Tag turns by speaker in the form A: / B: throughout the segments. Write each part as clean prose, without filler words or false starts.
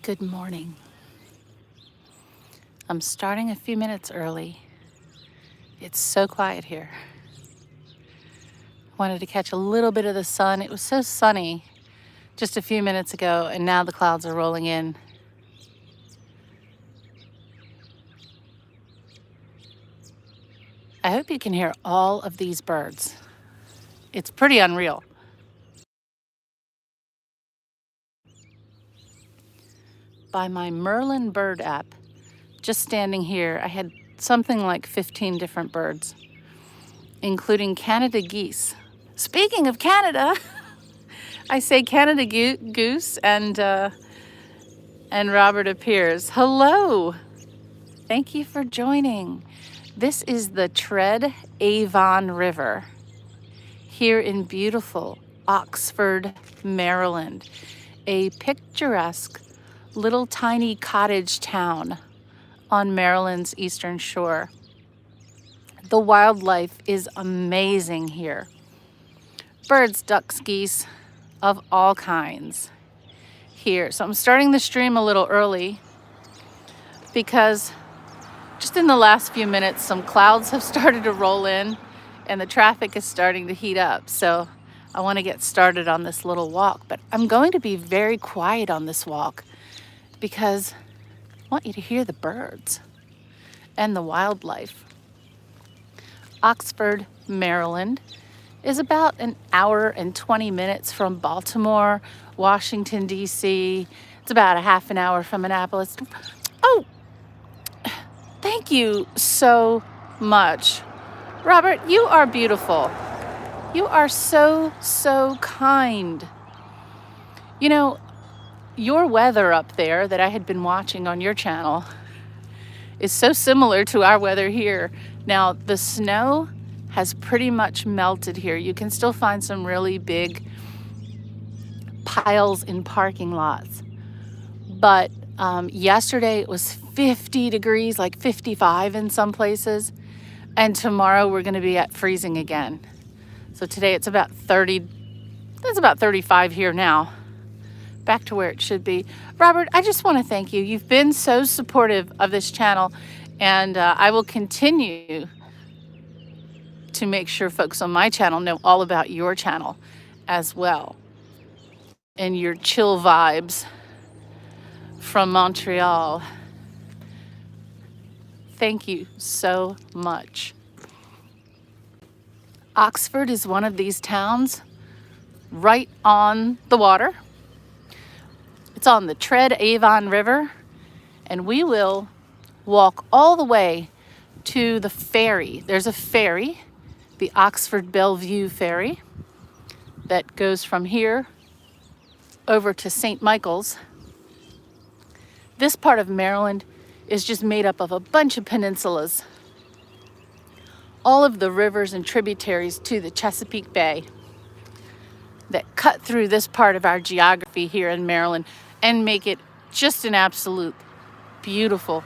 A: Good morning. I'm starting a few minutes early. It's so quiet here. Wanted to catch a little bit of the sun. It was so sunny just a few minutes ago, and now the clouds are rolling in. I hope you can hear all of these birds. It's pretty unreal. By my Merlin bird app, just standing here, I had something like 15 different birds, including Canada geese. Speaking of Canada, I say Canada goose, and Robert appears. Hello. Thank you for joining. This is the Tread Avon River here in beautiful Oxford, Maryland, a picturesque little tiny cottage town on Maryland's eastern shore. The wildlife is amazing here. Birds, ducks, geese of all kinds here. So I'm starting the stream a little early because just in the last few minutes, some clouds have started to roll in and the traffic is starting to heat up. So I want to get started on this little walk, but I'm going to be very quiet on this walk because I want you to hear the birds and the wildlife. Oxford, Maryland is about an hour and 20 minutes from Baltimore, Washington, D.C. It's about a half an hour from Annapolis. Oh, thank you so much. Robert, you are beautiful. You are so, so kind. You know, your weather up there that I had been watching on your channel is so similar to our weather here. Now, the snow has pretty much melted here. You can still find some really big piles in parking lots. But yesterday it was 50 degrees, like 55 in some places. And tomorrow we're going to be at freezing again. So today it's about 30, it's about 35 here now. Back to where it should be. Robert, I just want to thank you. You've been so supportive of this channel, and I will continue to make sure folks on my channel know all about your channel as well and your chill vibes from Montreal. Thank you so much. Oxford is one of these towns right on the water. It's on the Tread Avon River, and we will walk all the way to the ferry. There's a ferry, the Oxford Bellevue Ferry, that goes from here over to St. Michael's. This part of Maryland is just made up of a bunch of peninsulas. All of the rivers and tributaries to the Chesapeake Bay that cut through this part of our geography here in Maryland and make it just an absolute beautiful,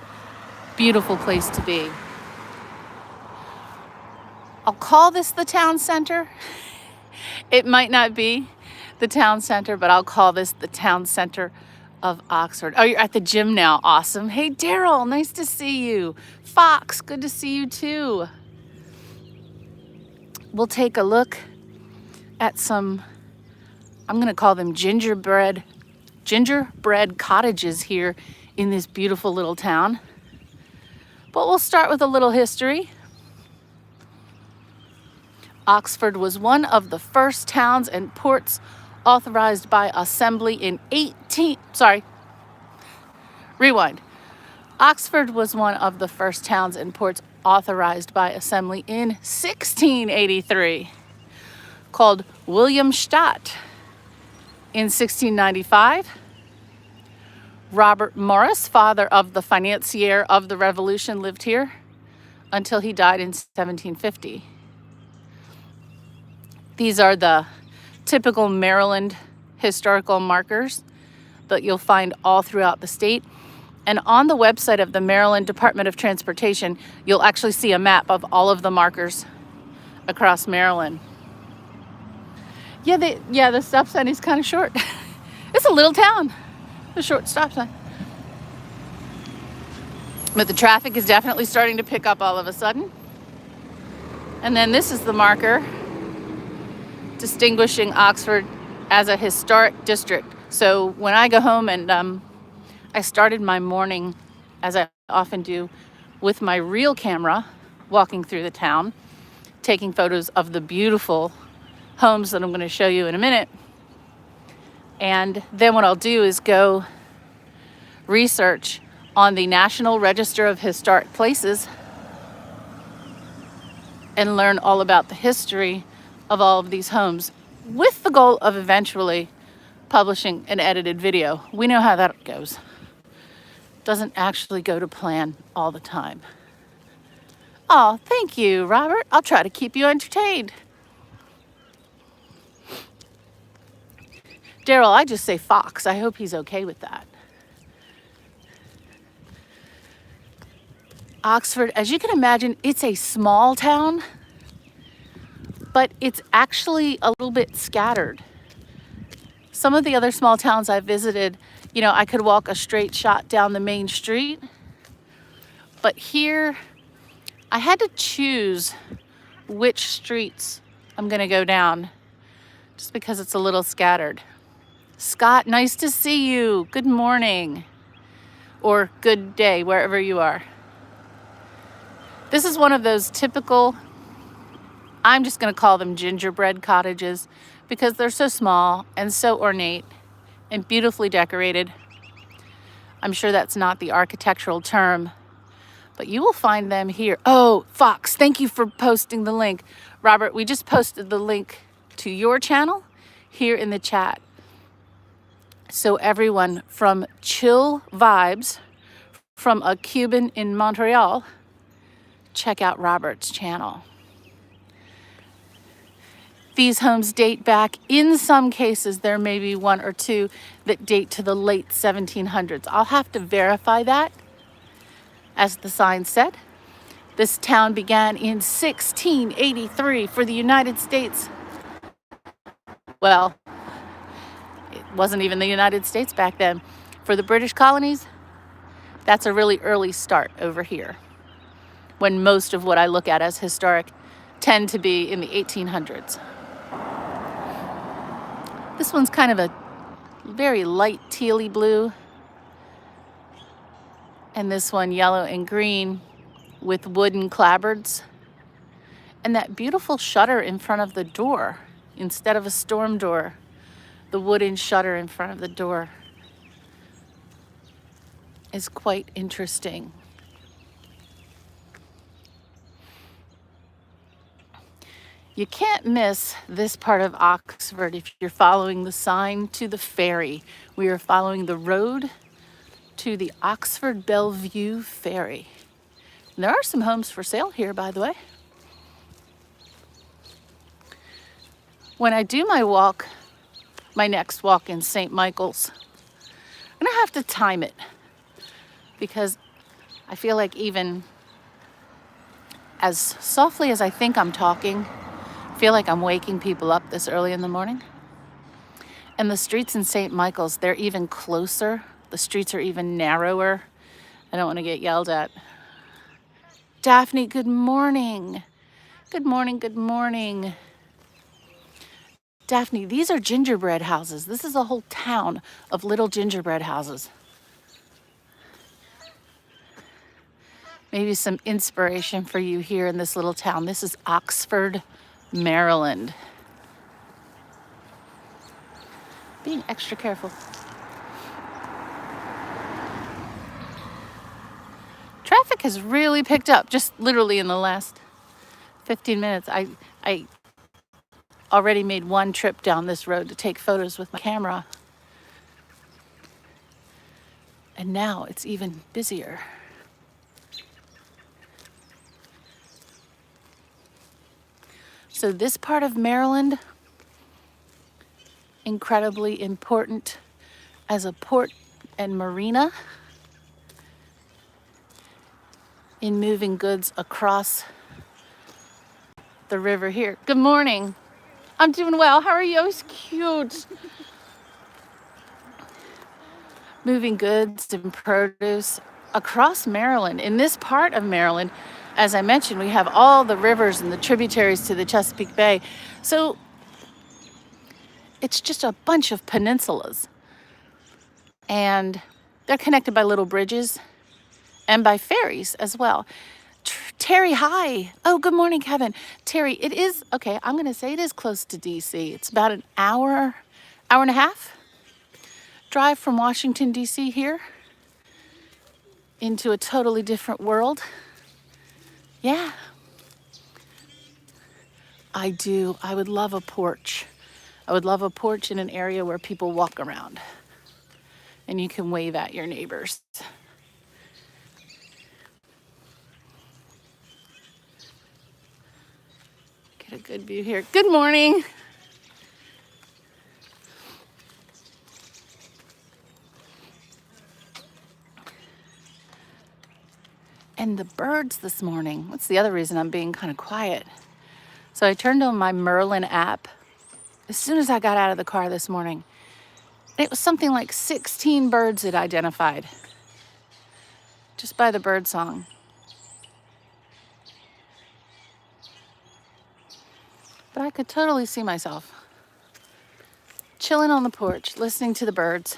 A: beautiful place to be. I'll call this the town center. It might not be the town center, but I'll call this the town center of Oxford. Oh, you're at the gym now. Awesome. Hey, Daryl, nice to see you. Fox, good to see you too. We'll take a look at some, I'm going to call them gingerbread cottages here in this beautiful little town. But we'll start with a little history. Oxford was one of the first towns and ports authorized by Assembly in Oxford was one of the first towns and ports authorized by Assembly in 1683, called Williamstadt. In 1695, Robert Morris, father of the financier of the Revolution, lived here until he died in 1750. These are the typical Maryland historical markers that you'll find all throughout the state. And on the website of the Maryland Department of Transportation, you'll actually see a map of all of the markers across Maryland. Yeah, the stop sign is kind of short. It's a little town, a short stop sign. But the traffic is definitely starting to pick up all of a sudden. And then this is the marker distinguishing Oxford as a historic district. So when I go home and I started my morning, as I often do, with my real camera, walking through the town, taking photos of the beautiful homes that I'm going to show you in a minute. And then what I'll do is go research on the National Register of Historic Places and learn all about the history of all of these homes, with the goal of eventually publishing an edited video. We know how that goes. Doesn't actually go to plan all the time. Oh, thank you, Robert. I'll try to keep you entertained. Daryl, I just say Fox. I hope he's okay with that. Oxford, as you can imagine, it's a small town, but it's actually a little bit scattered. Some of the other small towns I visited, you know, I could walk a straight shot down the main street, but here I had to choose which streets I'm gonna go down just because it's a little scattered. Scott, nice to see you. Good morning or good day, wherever you are. This is one of those typical, I'm just going to call them gingerbread cottages because they're so small and so ornate and beautifully decorated. I'm sure that's not the architectural term, but you will find them here. Oh, Fox, thank you for posting the link. Robert, we just posted the link to your channel here in the chat. So everyone from Chill Vibes, from a Cuban in Montreal, check out Robert's channel. These homes date back, in some cases, there may be one or two that date to the late 1700s. I'll have to verify that. As the sign said, this town began in 1683 for the United States. Well, it wasn't even the United States back then. For the British colonies, that's a really early start over here, when most of what I look at as historic tend to be in the 1800s. This one's kind of a very light tealy blue, and this one yellow and green with wooden clapboards, and that beautiful shutter in front of the door instead of a storm door, the wooden shutter in front of the door is quite interesting. You can't miss this part of Oxford if you're following the sign to the ferry. We are following the road to the Oxford Bellevue Ferry. And there are some homes for sale here, by the way. When I do my walk, my next walk in St. Michael's, I'm gonna have to time it because I feel like even as softly as I think I'm talking, I feel like I'm waking people up this early in the morning. And the streets in St. Michael's, they're even closer. The streets are even narrower. I don't want to get yelled at. Daphne, good morning. Good morning, good morning. Daphne, these are gingerbread houses. This is a whole town of little gingerbread houses. Maybe some inspiration for you here in this little town. This is Oxford, Maryland. Being extra careful. Traffic has really picked up just literally in the last 15 minutes. I already made one trip down this road to take photos with my camera. And now it's even busier. So this part of Maryland, incredibly important as a port and marina in moving goods across the river here. Good morning. I'm doing well. How are you? It's cute. Moving goods and produce across Maryland, in this part of Maryland, as I mentioned, we have all the rivers and the tributaries to the Chesapeake Bay. So it's just a bunch of peninsulas. And they're connected by little bridges and by ferries as well. Terry, hi. Oh, good morning, Kevin. Terry, it is, okay, I'm going to say it is close to DC. It's about an hour and a half drive from Washington, DC here into a totally different world. Yeah. I do. I would love a porch. I would love a porch in an area where people walk around and you can wave at your neighbors. Get a good view here. Good morning. And the birds this morning. That's the other reason I'm being kind of quiet. So I turned on my Merlin app as soon as I got out of the car this morning. It was something like 16 birds it identified just by the bird song. But I could totally see myself chilling on the porch, listening to the birds.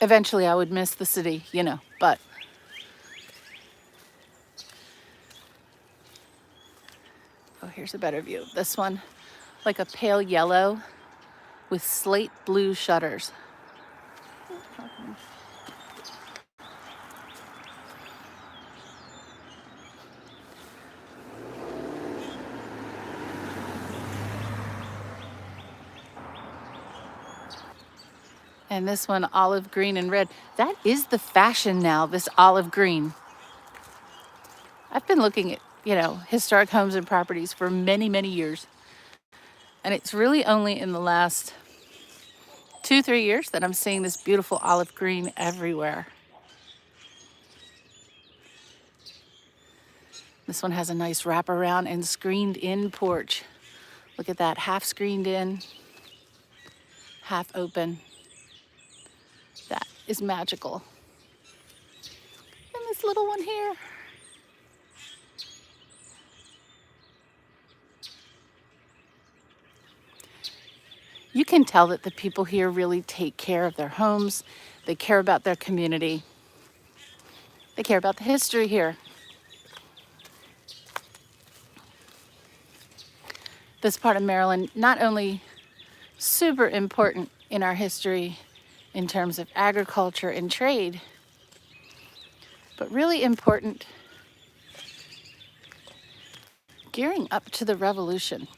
A: Eventually I would miss the city, you know, but oh, here's a better view. This one, like a pale yellow with slate blue shutters. And this one, olive green and red. That is the fashion now, this olive green. I've been looking at, you know, historic homes and properties for many, many years. And it's really only in the last 2-3 years that I'm seeing this beautiful olive green everywhere. This one has a nice wraparound and screened in porch. Look at that, half screened in, half open. That is magical. And this little one here. You can tell that the people here really take care of their homes. They care about their community. They care about the history here. This part of Maryland, not only super important in our history in terms of agriculture and trade, but really important gearing up to the Revolution.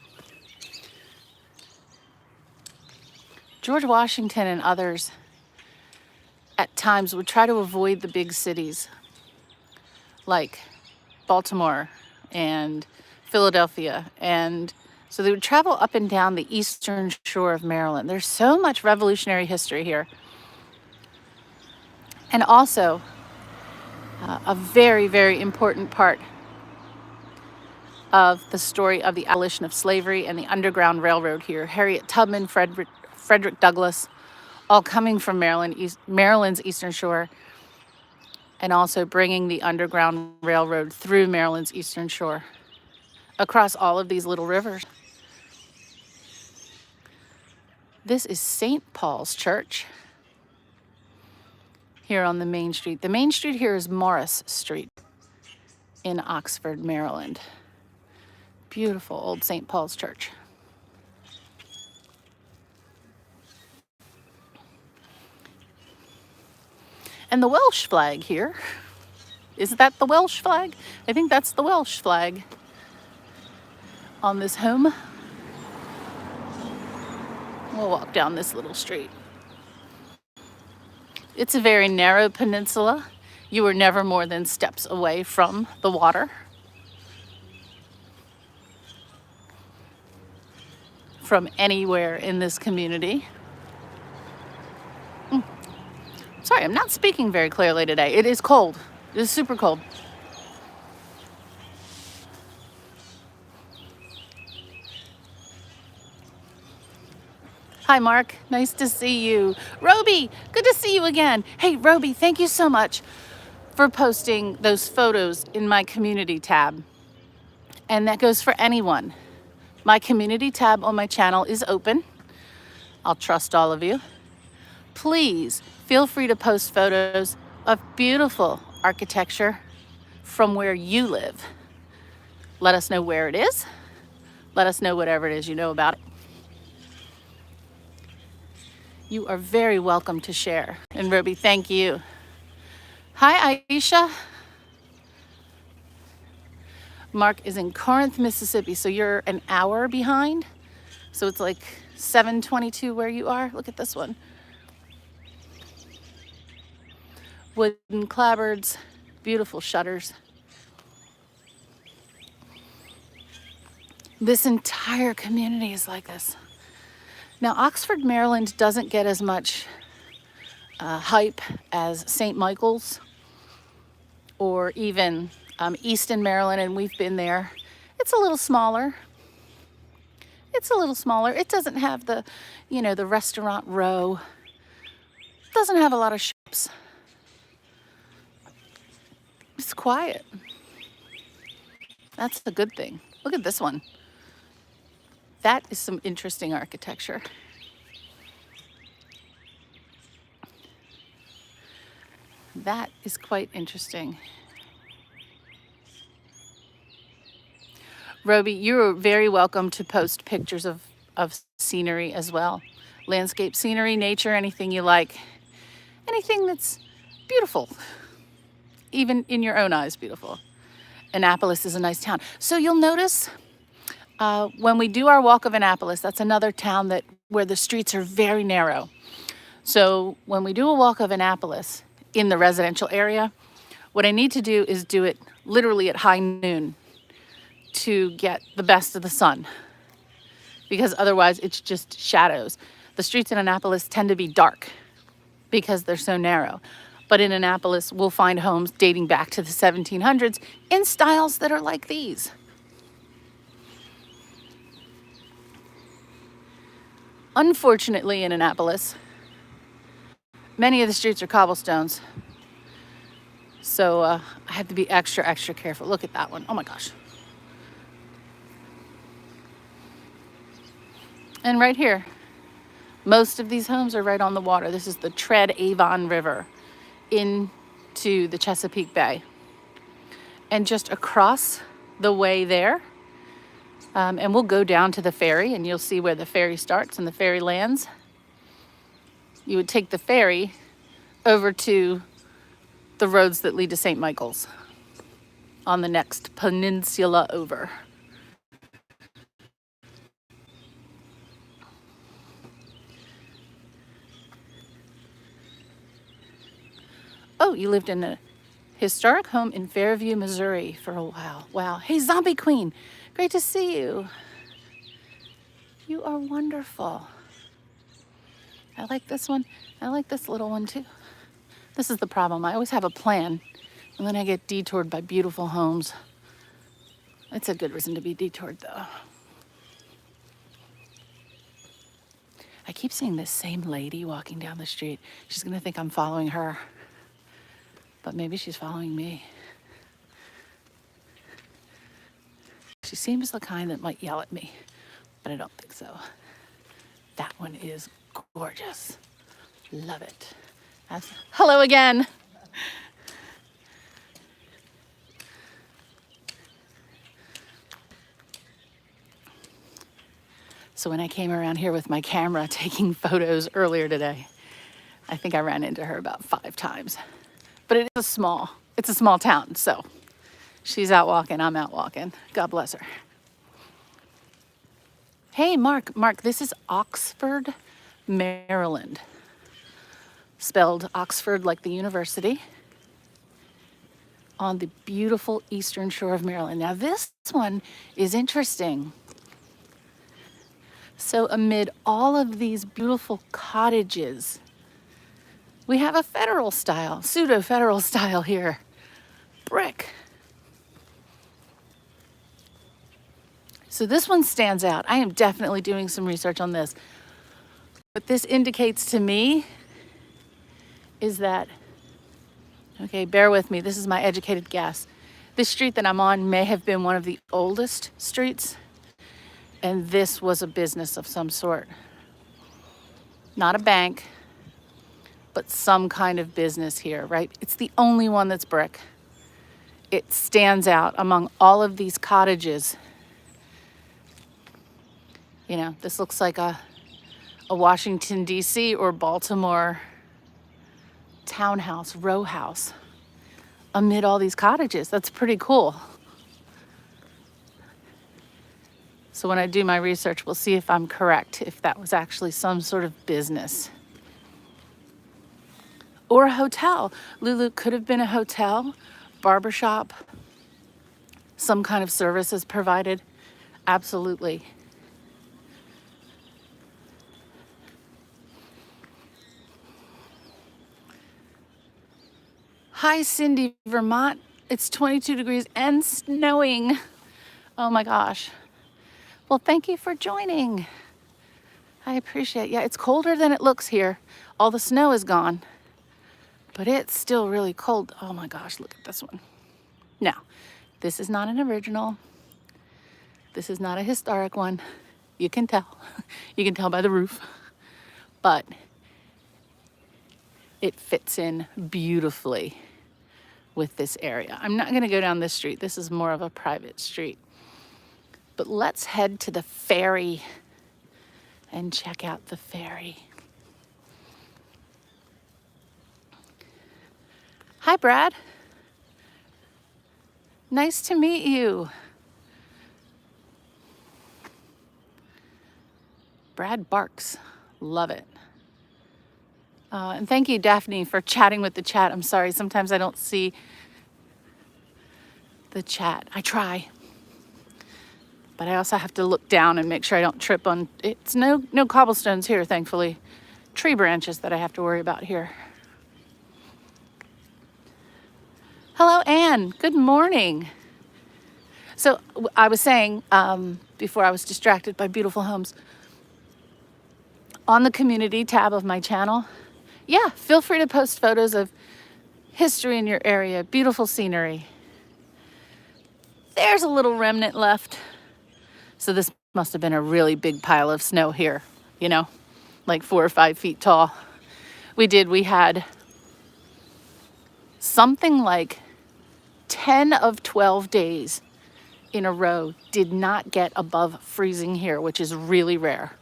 A: George Washington and others at times would try to avoid the big cities like Baltimore and Philadelphia, and so they would travel up and down the eastern shore of Maryland. There's so much Revolutionary history here. And also a very, very important part of the story of the abolition of slavery and the Underground Railroad here. Harriet Tubman, Frederick Douglass, all coming from Maryland's eastern shore, and also bringing the Underground Railroad through Maryland's eastern shore across all of these little rivers. This is St. Paul's Church here on the main street. The main street here is Morris Street in Oxford, Maryland. Beautiful old St. Paul's Church. And the Welsh flag here, is that the Welsh flag? I think that's the Welsh flag on this home. We'll walk down this little street. It's a very narrow peninsula. You are never more than steps away from the water. From anywhere in this community. Sorry, I'm not speaking very clearly today. It is cold. It is super cold. Hi, Mark. Nice to see you. Roby, good to see you again. Hey, Roby, thank you so much for posting those photos in my community tab. And that goes for anyone. My community tab on my channel is open. I'll trust all of you. Please feel free to post photos of beautiful architecture from where you live. Let us know where it is. Let us know whatever it is you know about it. You are very welcome to share. And Roby, thank you. Hi, Aisha. Mark is in Corinth, Mississippi, so you're an hour behind. So it's like 7:22 where you are. Look at this one. Wooden clapboards, beautiful shutters. This entire community is like this. Now, Oxford, Maryland doesn't get as much hype as St. Michael's or even Easton, Maryland, and we've been there. It's a little smaller. It's a little smaller. It doesn't have the, the restaurant row. It doesn't have a lot of shops. It's quiet. That's a good thing. Look at this one. That is some interesting architecture. That is quite interesting. Roby, you're very welcome to post pictures of scenery as well. Landscape scenery, nature, anything you like. Anything that's beautiful. Even in your own eyes, beautiful. Annapolis is a nice town. So you'll notice when we do our walk of Annapolis, that's another town where the streets are very narrow. So when we do a walk of Annapolis in the residential area, what I need to do is do it literally at high noon to get the best of the sun, because otherwise it's just shadows. The streets in Annapolis tend to be dark because they're so narrow. But in Annapolis, we'll find homes dating back to the 1700s in styles that are like these. Unfortunately, in Annapolis, many of the streets are cobblestones. So I have to be extra, extra careful. Look at that one. Oh my gosh. And right here, most of these homes are right on the water. This is the Tread Avon River into the Chesapeake Bay. And just across the way there, and we'll go down to the ferry and you'll see where the ferry starts and the ferry lands. You would take the ferry over to the roads that lead to St. Michael's on the next peninsula over. Oh, you lived in a historic home in Fairview, Missouri for a while. Wow. Hey, Zombie Queen. Great to see you. You are wonderful. I like this one. I like this little one too. This is the problem. I always have a plan, and then I get detoured by beautiful homes. It's a good reason to be detoured, though. I keep seeing this same lady walking down the street. She's gonna think I'm following her, but maybe she's following me. She seems the kind that might yell at me, but I don't think so. That one is gorgeous. Love it. Hello again. So when I came around here with my camera taking photos earlier today, I think I ran into her about 5 times. But it's a small town, so she's out walking, I'm out walking. God bless her. Hey, Mark, this is Oxford, Maryland. Spelled Oxford like the university, on the beautiful eastern shore of Maryland. Now this one is interesting. So amid all of these beautiful cottages, we have a federal style, pseudo-federal style here. Brick. So this one stands out. I am definitely doing some research on this. What this indicates to me is that, okay, bear with me, this is my educated guess. This street that I'm on may have been one of the oldest streets, and this was a business of some sort. Not a bank, but some kind of business here, right? It's the only one that's brick. It stands out among all of these cottages. You know, this looks like a Washington, D.C. or Baltimore townhouse, row house, amid all these cottages. That's pretty cool. So when I do my research, we'll see if I'm correct, if that was actually some sort of business. Or a hotel. Lulu could have been a hotel, barbershop, some kind of services provided. Absolutely. Hi, Cindy, Vermont. It's 22 degrees and snowing. Oh my gosh. Well, thank you for joining. I appreciate it. Yeah, it's colder than it looks here. All the snow is gone, but it's still really cold. Oh my gosh, look at this one. Now, this is not an original. This is not a historic one. You can tell. You can tell by the roof. But it fits in beautifully with this area. I'm not gonna go down this street. This is more of a private street. But let's head to the ferry and check out the ferry. Hi, Brad. Nice to meet you. Brad barks. Love it. And thank you, Daphne, for chatting with the chat. I'm sorry, sometimes I don't see the chat. I try. But I also have to look down and make sure I don't trip on, it's no cobblestones here, thankfully. Tree branches that I have to worry about here. Hello, Anne. Good morning. So I was saying, before I was distracted by beautiful homes, on the community tab of my channel, yeah, feel free to post photos of history in your area, beautiful scenery. There's a little remnant left. So this must have been a really big pile of snow here, you know, like 4 or 5 feet tall. We had something like 10 of 12 days in a row did not get above freezing here, which is really rare.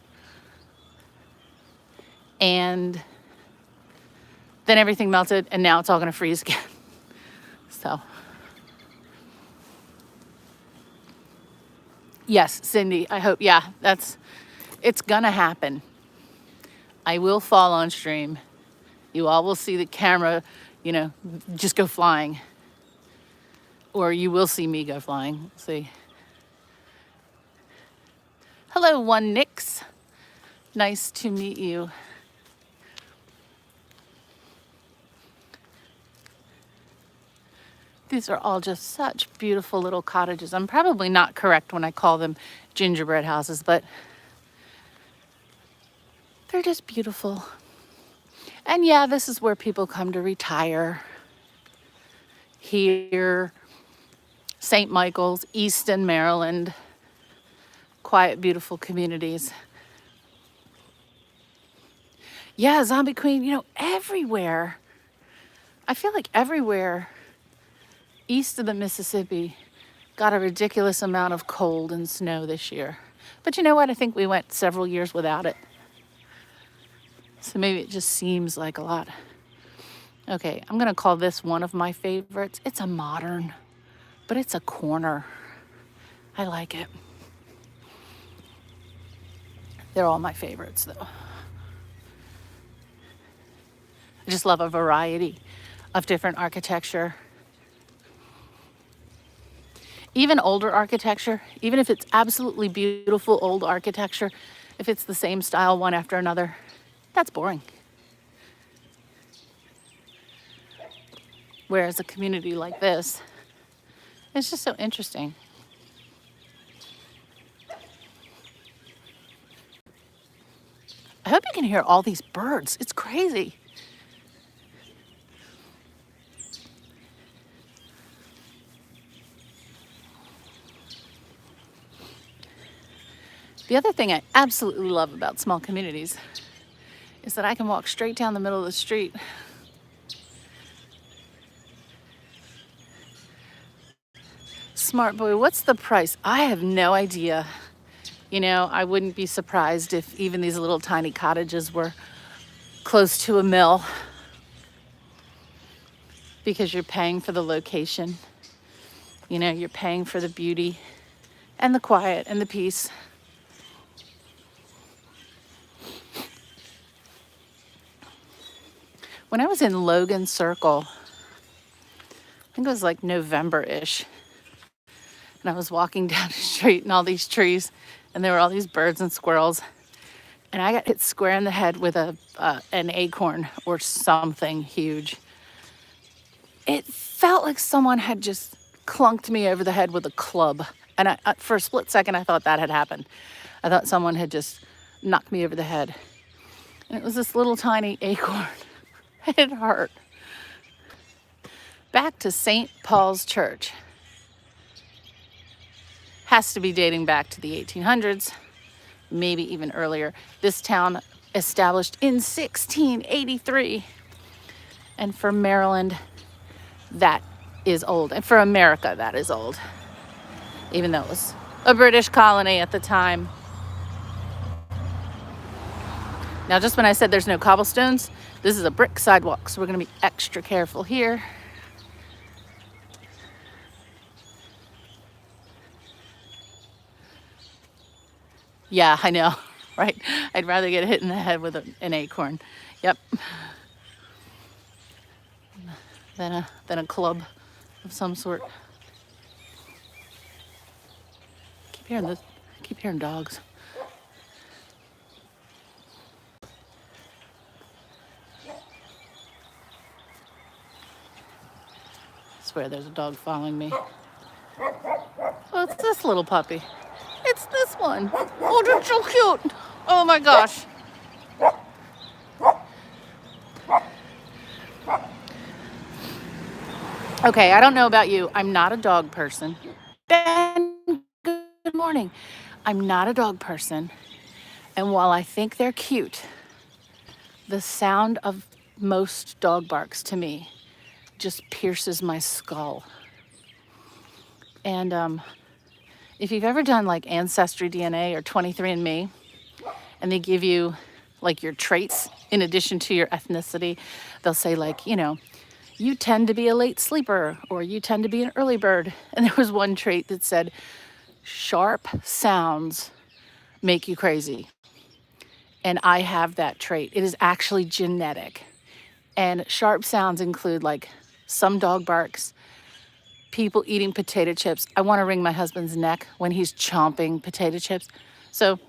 A: And then everything melted, and now it's all gonna freeze again. So. Yes, Cindy, I hope, yeah, it's gonna happen. I will fall on stream. You all will see the camera, you know, just go flying. Or you will see me go flying. Let's see. Hello, One Nix. Nice to meet you. These are all just such beautiful little cottages. I'm probably not correct when I call them gingerbread houses, but they're just beautiful. And yeah, this is where people come to retire. Here, St. Michael's, Easton, Maryland, quiet, beautiful communities. Yeah, Zombie Queen, you know, everywhere. I feel like everywhere east of the Mississippi got a ridiculous amount of cold and snow this year. But you know what? I think we went several years without it. So maybe it just seems like a lot. Okay, I'm gonna call this one of my favorites. It's a modern, but it's a corner. I like it. They're all my favorites though. I just love a variety of different architecture. Even older architecture, even if it's absolutely beautiful old architecture, if it's the same style one after another, that's boring. Whereas a community like this, it's just so interesting. I hope you can hear all these birds. It's crazy. The other thing I absolutely love about small communities is that I can walk straight down the middle of the street. Smart boy, what's the price? I have no idea. You know, I wouldn't be surprised if even these little tiny cottages were close to a mill, because you're paying for the location. You know, you're paying for the beauty and the quiet and the peace. When I was in Logan Circle, I think it was like November-ish, and I was walking down the street and all these trees, and there were all these birds and squirrels, and I got hit square in the head with an acorn or something huge. It felt like someone had just clunked me over the head with a club, and for a split second I thought that had happened. I thought someone had just knocked me over the head, and it was this little tiny acorn. It hurt. Back to St. Paul's Church. Has to be dating back to the 1800s, maybe even earlier. This town established in 1683. And for Maryland, that is old. And for America, that is old. Even though it was a British colony at the time. Now, just when I said there's no cobblestones, this is a brick sidewalk, so we're going to be extra careful here. Yeah, I know, right? I'd rather get hit in the head with an acorn. Yep. Than a club of some sort. Keep hearing dogs. I swear there's a dog following me. Oh, it's this little puppy. It's this one. Oh, they're so cute. Oh my gosh. Okay, I don't know about you. I'm not a dog person. Ben, good morning. I'm not a dog person. And while I think they're cute, the sound of most dog barks to me just pierces my skull. And if you've ever done like Ancestry DNA or 23andMe, and they give you like your traits in addition to your ethnicity, they'll say like, you know, you tend to be a late sleeper or you tend to be an early bird. And there was one trait that said, sharp sounds make you crazy. And I have that trait. It is actually genetic. And sharp sounds include like some dog barks, people eating potato chips. I want to wring my husband's neck when he's chomping potato chips. So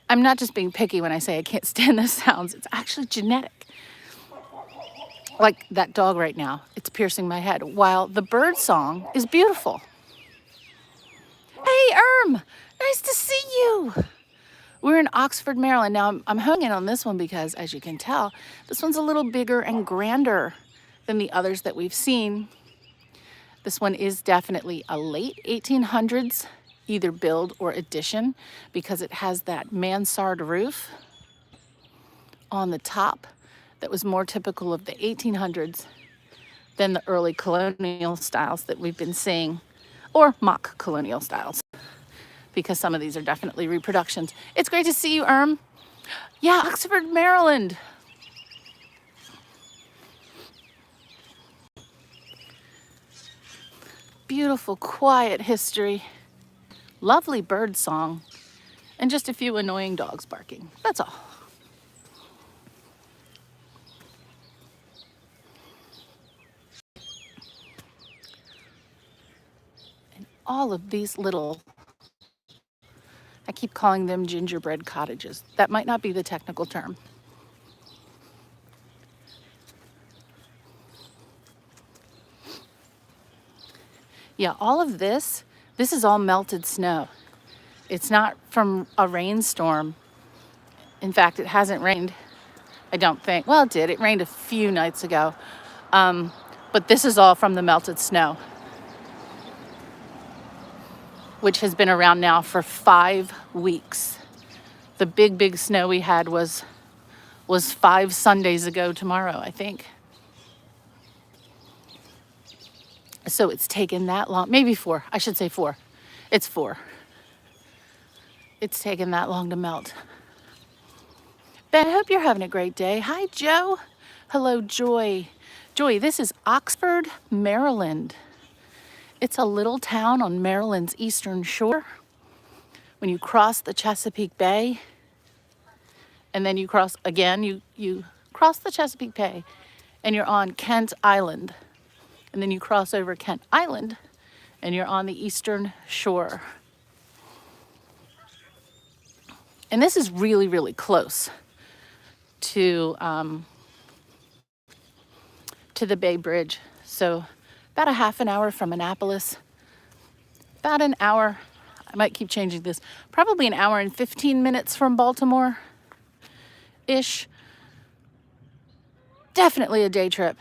A: I'm not just being picky when I say I can't stand those sounds. It's actually genetic. Like that dog right now, it's piercing my head, while the bird song is beautiful. Hey, nice to see you. We're in Oxford, Maryland. Now, I'm hung in on this one because, as you can tell, this one's a little bigger and grander than the others that we've seen. This one is definitely a late 1800s, either build or addition, because it has that mansard roof on the top that was more typical of the 1800s than the early colonial styles that we've been seeing, or mock colonial styles, because some of these are definitely reproductions. It's great to see you, Yeah, Oxford, Maryland. Beautiful, quiet history, lovely bird song, and just a few annoying dogs barking. That's all. And all of these little, I keep calling them gingerbread cottages. That might not be the technical term. Yeah, all of this is all melted snow. It's not from a rainstorm. In fact, it hasn't rained, I don't think. Well, it did. It rained a few nights ago. But this is all from the melted snow, which has been around now for 5 weeks. The big snow we had was 5 Sundays ago tomorrow, I think. So it's taken that long, maybe 4, I should say 4. It's 4. It's taken that long to melt. Ben, I hope you're having a great day. Hi, Joe. Hello, Joy. Joy, this is Oxford, Maryland. It's a little town on Maryland's eastern shore. When you cross the Chesapeake Bay, and then you cross again, you cross the Chesapeake Bay, and you're on Kent Island. And then you cross over Kent Island, and you're on the eastern shore. And this is really, really close to the Bay Bridge. So about a half an hour from Annapolis, about an hour, I might keep changing this, probably an hour and 15 minutes from Baltimore-ish. Definitely a day trip.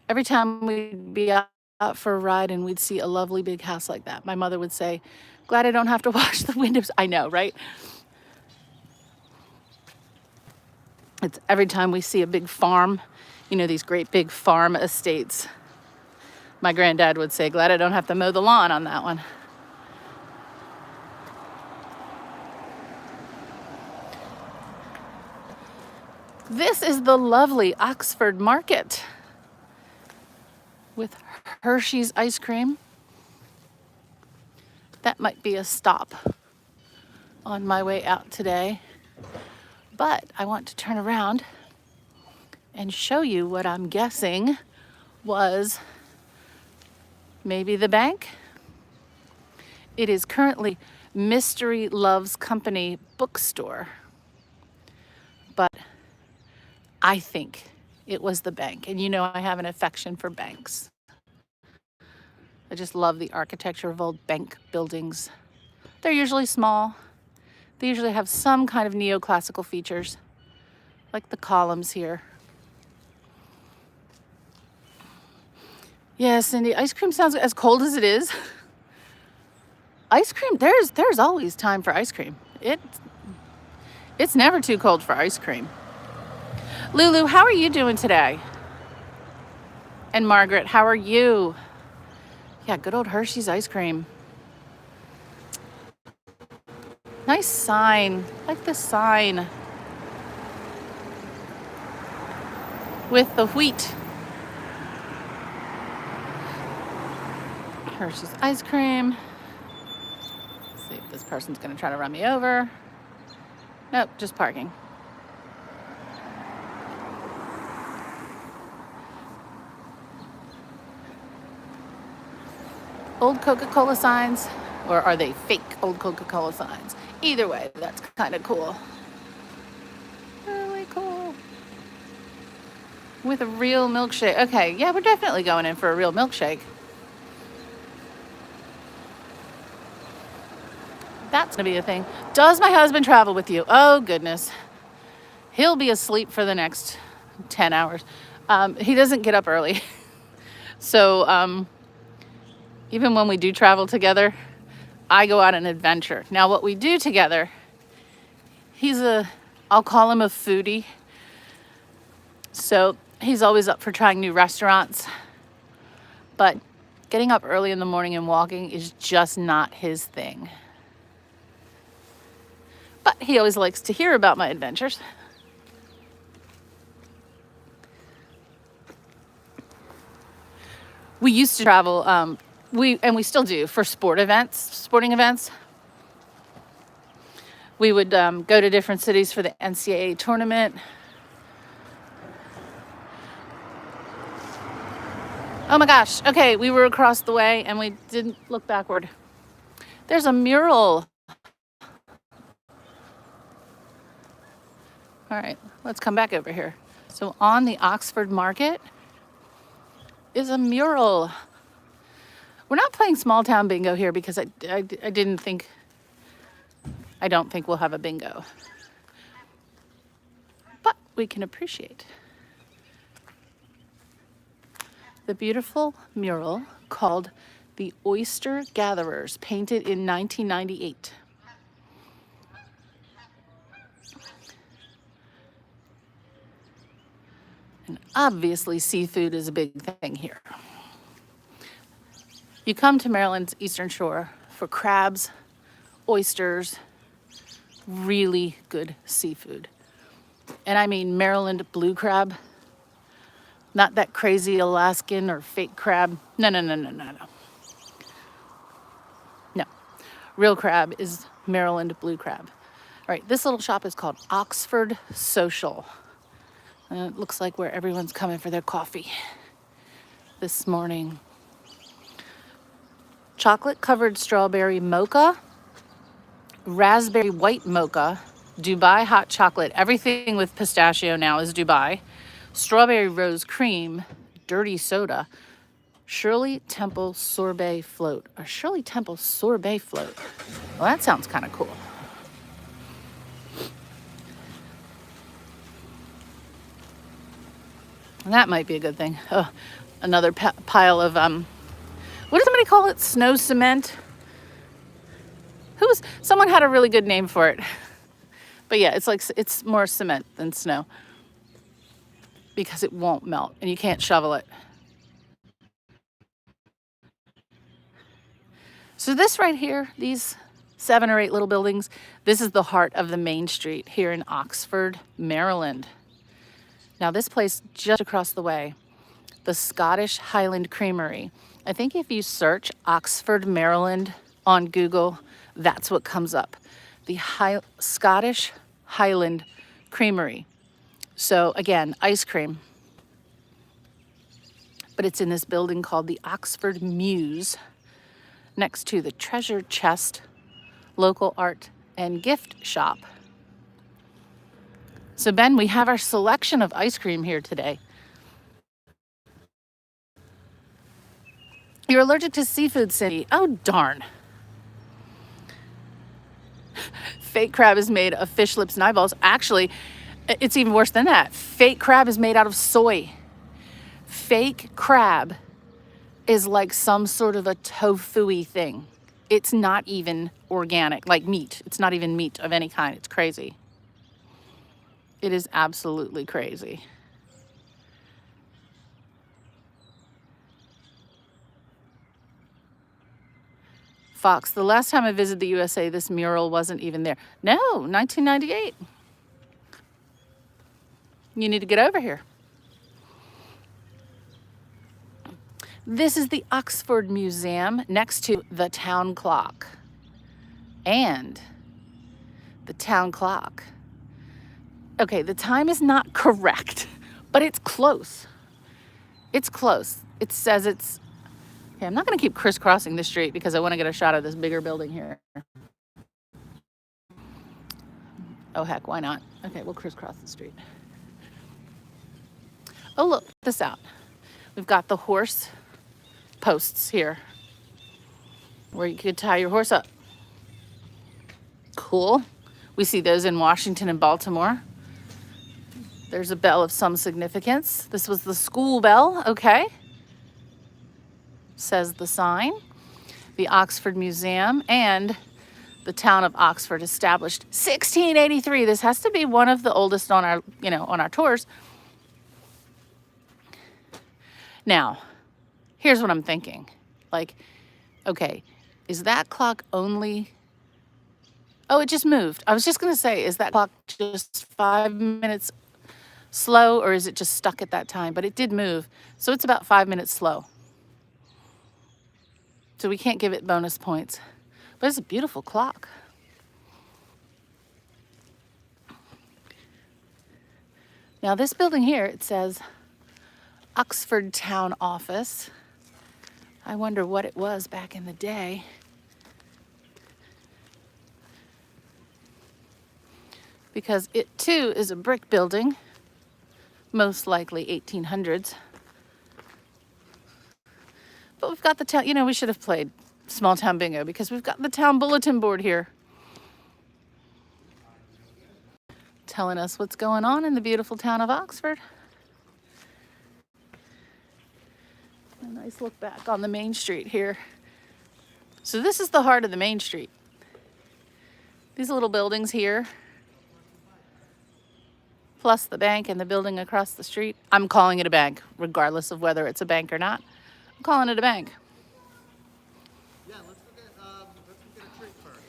A: Every time we'd be out for a ride and we'd see a lovely big house like that, my mother would say, "Glad I don't have to wash the windows." I know, right? It's every time we see a big farm, you know, these great big farm estates. My granddad would say, "Glad I don't have to mow the lawn on that one." This is the lovely Oxford Market with Hershey's ice cream. That might be a stop on my way out today. But I want to turn around and show you what I'm guessing was maybe the bank. It is currently Mystery Loves Company bookstore, but I think it was the bank. And you know I have an affection for banks. I just love the architecture of old bank buildings. They're usually small. They usually have some kind of neoclassical features, like the columns here. Yeah, Cindy, ice cream sounds as cold as it is. Ice cream, there's always time for ice cream. It's never too cold for ice cream. Lulu, how are you doing today? And Margaret, how are you? Yeah, good old Hershey's ice cream. Nice sign. I like the sign with the wheat. Hershey's ice cream. Let's see if this person's gonna try to run me over. Nope, just parking. Old Coca-Cola signs, or are they fake old Coca-Cola signs? Either way, that's kind of cool. Really cool. With a real milkshake. Okay, yeah, we're definitely going in for a real milkshake. That's gonna be a thing. Does my husband travel with you? Oh, goodness. He'll be asleep for the next 10 hours. He doesn't get up early. So even when we do travel together, I go on an adventure. Now, what we do together, I'll call him a foodie. So he's always up for trying new restaurants. But getting up early in the morning and walking is just not his thing. But he always likes to hear about my adventures. We used to travel, we still do, for sporting events. We would go to different cities for the NCAA tournament. Oh my gosh, okay, we were across the way and we didn't look backward. There's a mural. All right, let's come back over here. So on the Oxford Market is a mural. We're not playing small town bingo here because I didn't think I don't think we'll have a bingo. But we can appreciate the beautiful mural called The Oyster Gatherers, painted in 1998. And obviously seafood is a big thing here. You come to Maryland's Eastern Shore for crabs, oysters, really good seafood. And I mean Maryland blue crab, not that crazy Alaskan or fake crab. No. No, real crab is Maryland blue crab. All right, this little shop is called Oxford Social. And it looks like where everyone's coming for their coffee this morning. Chocolate covered strawberry mocha, raspberry white mocha, Dubai hot chocolate. Everything with pistachio now is Dubai. Strawberry rose cream, dirty soda, Shirley Temple sorbet float. A Shirley Temple sorbet float. Well, that sounds kind of cool. That might be a good thing. Oh, another pile of, what does somebody call it? Snow cement? Someone had a really good name for it. But yeah, it's more cement than snow because it won't melt and you can't shovel it. So this right here, these 7 or 8 little buildings, this is the heart of the main street here in Oxford, Maryland. Now this place just across the way, the Scottish Highland Creamery. I think if you search Oxford, Maryland on Google, that's what comes up. The Scottish Highland Creamery. So again, ice cream. But it's in this building called the Oxford Muse, next to the Treasure Chest local art and gift shop. So Ben, we have our selection of ice cream here today. You're allergic to seafood, Cindy. Oh, darn. Fake crab is made of fish lips and eyeballs. Actually, it's even worse than that. Fake crab is made out of soy. Fake crab is like some sort of a tofu-y thing. It's not even organic, like meat. It's not even meat of any kind. It's crazy. It is absolutely crazy. Fox, the last time I visited the USA, this mural wasn't even there. No, 1998. You need to get over here. This is the Oxford Museum next to the town clock. And the town clock. Okay, the time is not correct, but it's close. It's close. It says it's... Okay, I'm not going to keep crisscrossing the street because I want to get a shot of this bigger building here. Oh, heck, why not? Okay, we'll crisscross the street. Oh, look, check this out. We've got the horse posts here where you could tie your horse up. Cool. We see those in Washington and Baltimore. There's a bell of some significance. This was the school bell, okay. Says the sign. The Oxford Museum and the town of Oxford, established 1683. This has to be one of the oldest on our, on our tours. Now, here's what I'm thinking. Like, okay, is that clock only... Oh, it just moved. I was just going to say, is that clock just 5 minutes slow or is it just stuck at that time? But it did move. So it's about 5 minutes slow. So we can't give it bonus points. But it's a beautiful clock. Now this building here, it says Oxford Town Office. I wonder what it was back in the day. Because it too is a brick building, most likely 1800s. But we've got the town, we should have played small town bingo because we've got the town bulletin board here. telling us what's going on in the beautiful town of Oxford. A nice look back on the main street here. So this is the heart of the main street. These little buildings here, plus the bank and the building across the street. I'm calling it a bank, regardless of whether it's a bank or not. I'm calling it a bank.
B: Yeah, let's go get a treat first.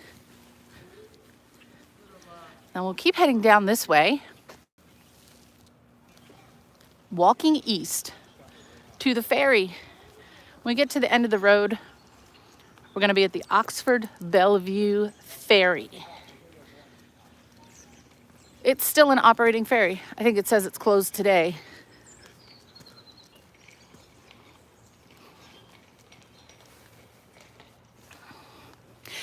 A: Now we'll keep heading down this way, walking east to the ferry. When we get to the end of the road, we're going to be at the Oxford Bellevue Ferry. It's still an operating ferry. I think it says it's closed today.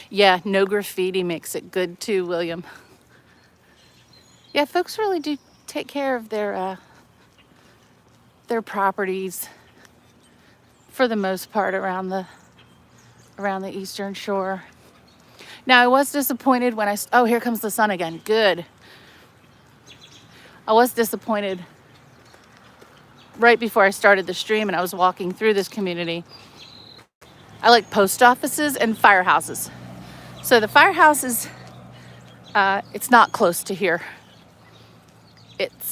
A: Yeah, no graffiti makes it good too, William. Yeah, folks really do take care of their properties for the most part around the Eastern Shore. Now, I was disappointed when oh, here comes the sun again. Good. I was disappointed right before I started the stream and I was walking through this community. I like post offices and firehouses. So the firehouse is, it's not close to here.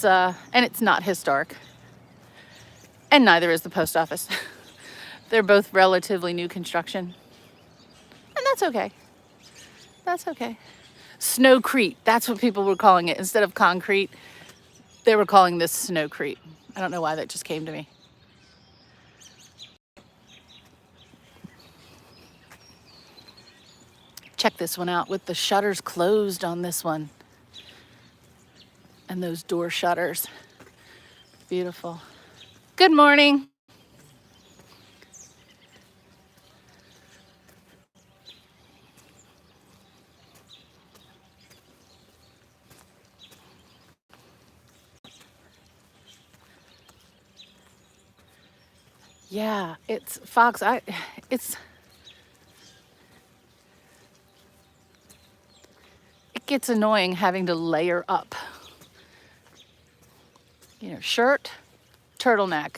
A: And it's not historic. And neither is the post office. They're both relatively new construction. And that's okay. That's okay. Snowcrete, that's what people were calling it. Instead of concrete, they were calling this snowcrete. I don't know why that just came to me. Check this one out with the shutters closed on this one. And those door shutters. Beautiful. Good morning. Yeah, it's Fox. It gets annoying having to layer up. You know, shirt, turtleneck,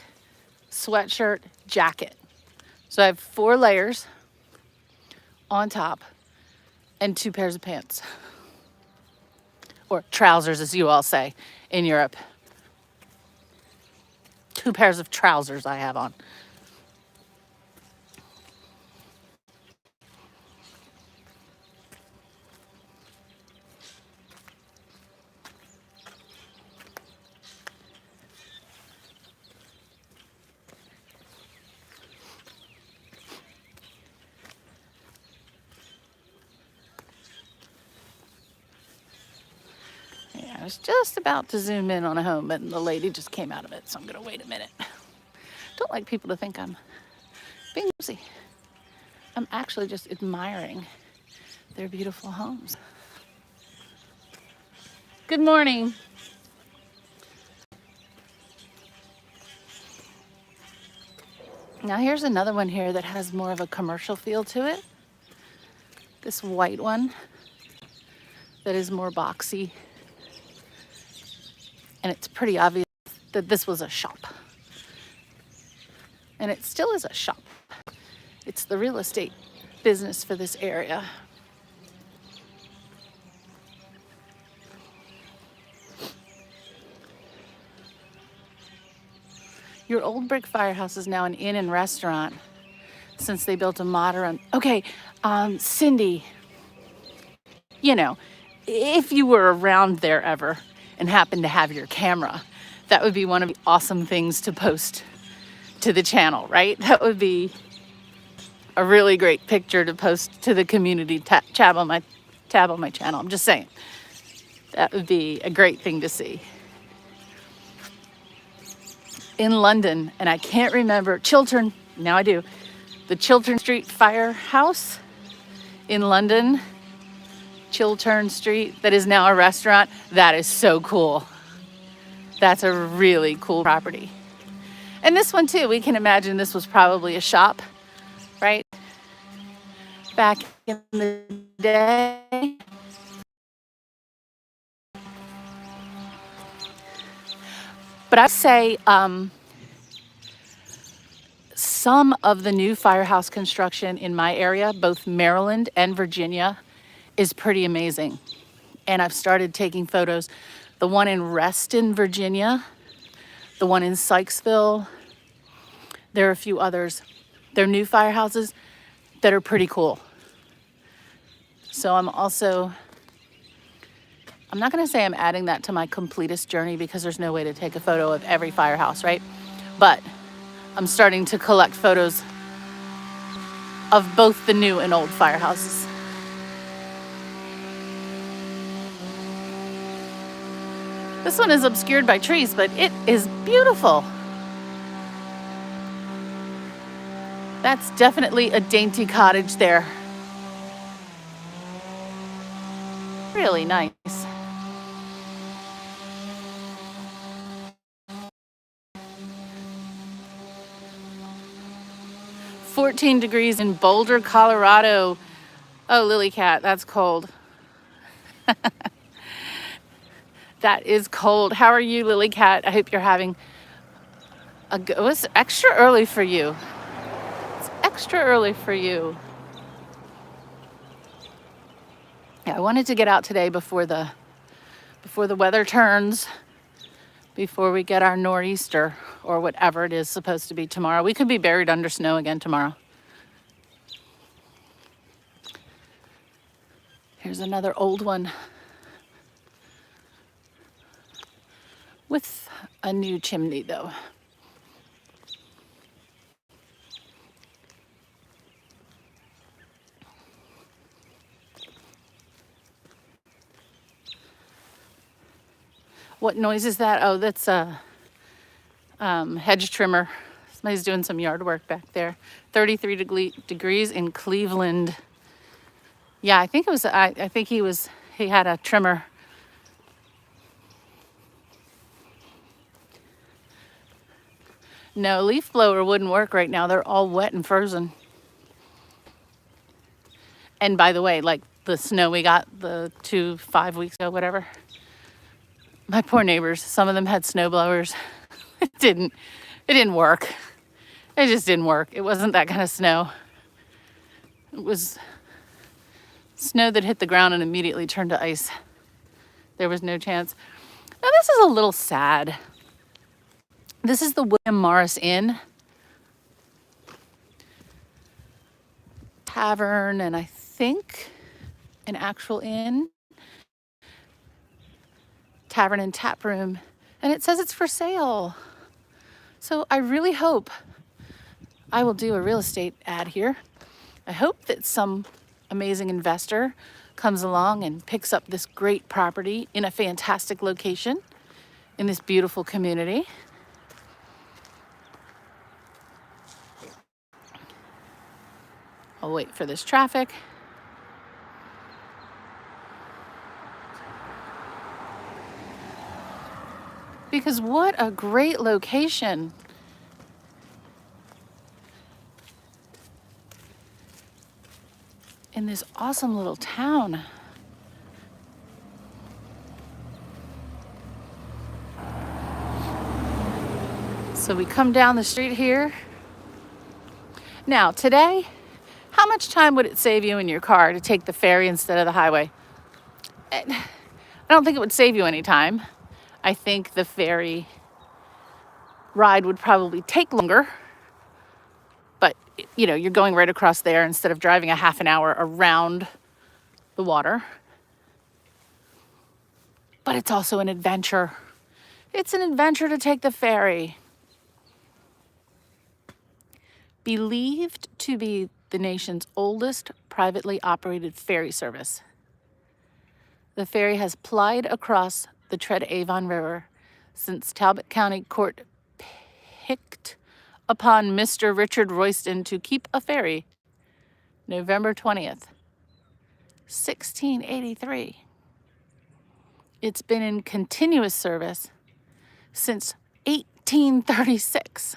A: sweatshirt, jacket. So I have 4 layers on top and 2 pairs of pants. Or trousers, as you all say in Europe. 2 pairs of trousers I have on. I was just about to zoom in on a home, but the lady just came out of it, so I'm gonna wait a minute. Don't like people to think I'm being nosy. I'm actually just admiring their beautiful homes. Good morning. Now here's another one here that has more of a commercial feel to it. This white one that is more boxy. And it's pretty obvious that this was a shop. And it still is a shop. It's the real estate business for this area. Your old brick firehouse is now an inn and restaurant since they built a modern. Okay, Cindy, you know, if you were around there ever and happened to have your camera, that would be one of the awesome things to post to the channel, right? That would be a really great picture to post to the community tab on my channel. I'm just saying, that would be a great thing to see. In London, and I can't remember, Chiltern, now I do, the Chiltern Street Firehouse in London, Chiltern Street, that is now a restaurant. That is so cool. That's a really cool property. And this one too, we can imagine this was probably a shop, right? Back in the day. But I'd say some of the new firehouse construction in my area, both Maryland and Virginia, is pretty amazing. And I've started taking photos. The one in Reston, Virginia, the one in Sykesville, there are a few others. They're new firehouses that are pretty cool. So I'm not gonna say I'm adding that to my completist journey because there's no way to take a photo of every firehouse, right? But I'm starting to collect photos of both the new and old firehouses. This one is obscured by trees, but it is beautiful. That's definitely a dainty cottage there. Really nice. "14 degrees in Boulder, Colorado." Oh, Lily Cat, that's cold. That is cold. How are you, Lily Cat? I hope you're having it was extra early for you. It's extra early for you. Yeah, I wanted to get out today before the weather turns, before we get our nor'easter or whatever it is supposed to be tomorrow. We could be buried under snow again tomorrow. Here's another old one with a new chimney though. What noise is that? Oh, that's a hedge trimmer. Somebody's doing some yard work back there. 33 degrees in Cleveland. Yeah, I think it was, I think he had a trimmer. No, leaf blower wouldn't work right now. They're all wet and frozen. And by the way, like the snow we got 5 weeks ago, whatever. My poor neighbors, some of them had snow blowers. It didn't work. It just didn't work. It wasn't that kind of snow. It was snow that hit the ground and immediately turned to ice. There was no chance. Now this is a little sad. This is the William Morris Inn. Tavern, and I think an actual inn. Tavern and tap room. And it says it's for sale. So I really hope I will do a real estate ad here. I hope that some amazing investor comes along and picks up this great property in a fantastic location in this beautiful community. I'll wait for this traffic. Because what a great location. In this awesome little town. So we come down the street here. Now today, how much time would it save you in your car to take the ferry instead of the highway? I don't think it would save you any time. I think the ferry ride would probably take longer, but you know, you're going right across there instead of driving a half an hour around the water. But it's also an adventure. It's an adventure to take the ferry. Believed to be the nation's oldest privately operated ferry service. The ferry has plied across the Tread-Avon River since Talbot County Court picked upon Mr. Richard Royston to keep a ferry November 20th, 1683. It's been in continuous service since 1836.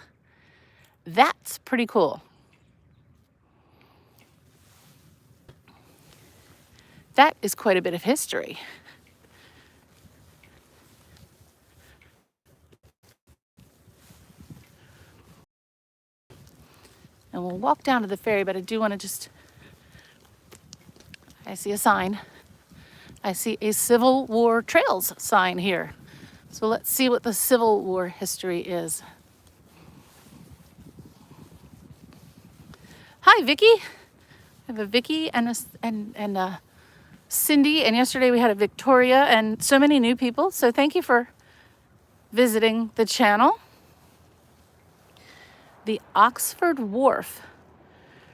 A: That's pretty cool. That is quite a bit of history. to walk down to the ferry, but I do want to just, I see a sign. I see a Civil War Trails sign here. So let's see what the Civil War history is. Hi, Vicky. I have a Vicky and a Cindy, and yesterday we had a Victoria, and so many new people. So thank you for visiting the channel. The Oxford Wharf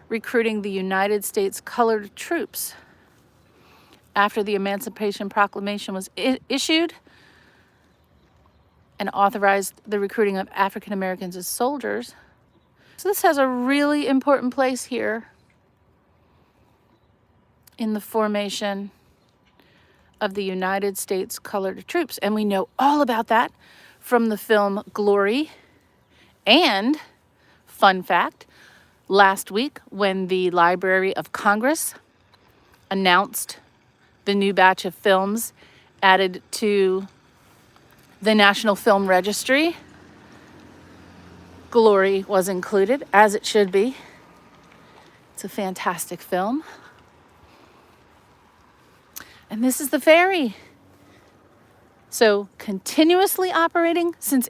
A: recruiting the United States colored troops. After the Emancipation Proclamation was issued and authorized the recruiting of African Americans as soldiers. So this has a really important place here in the formation of the United States colored troops. And we know all about that from the film Glory. And, fun fact, last week when the Library of Congress announced the new batch of films added to the National Film Registry, Glory was included, as it should be. It's a fantastic film. And this is the ferry. So continuously operating since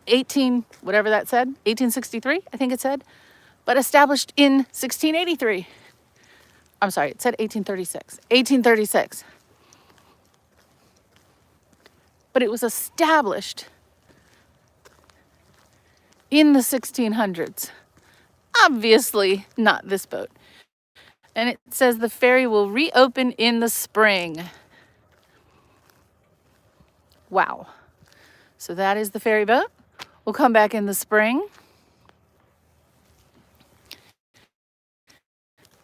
A: whatever that said, 1863, I think it said, but established in 1683. I'm sorry, it said 1836. 1836. But it was established in the 1600s. Obviously not this boat. And it says the ferry will reopen in the spring. Wow. So that is the ferry boat. We'll come back in the spring.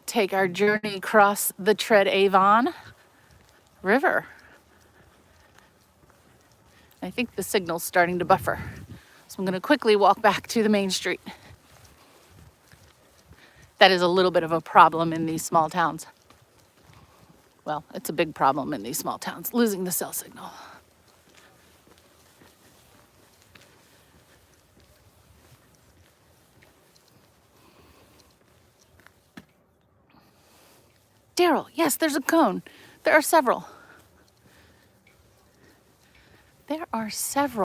A: Take our journey across the Tread Avon River. I think the signal's starting to buffer. So I'm going to quickly walk back to the main street. That is a little bit of a problem in these small towns. Well, it's a big problem in these small towns, losing the cell signal. Daryl, yes, there's a cone. There are several. There are several.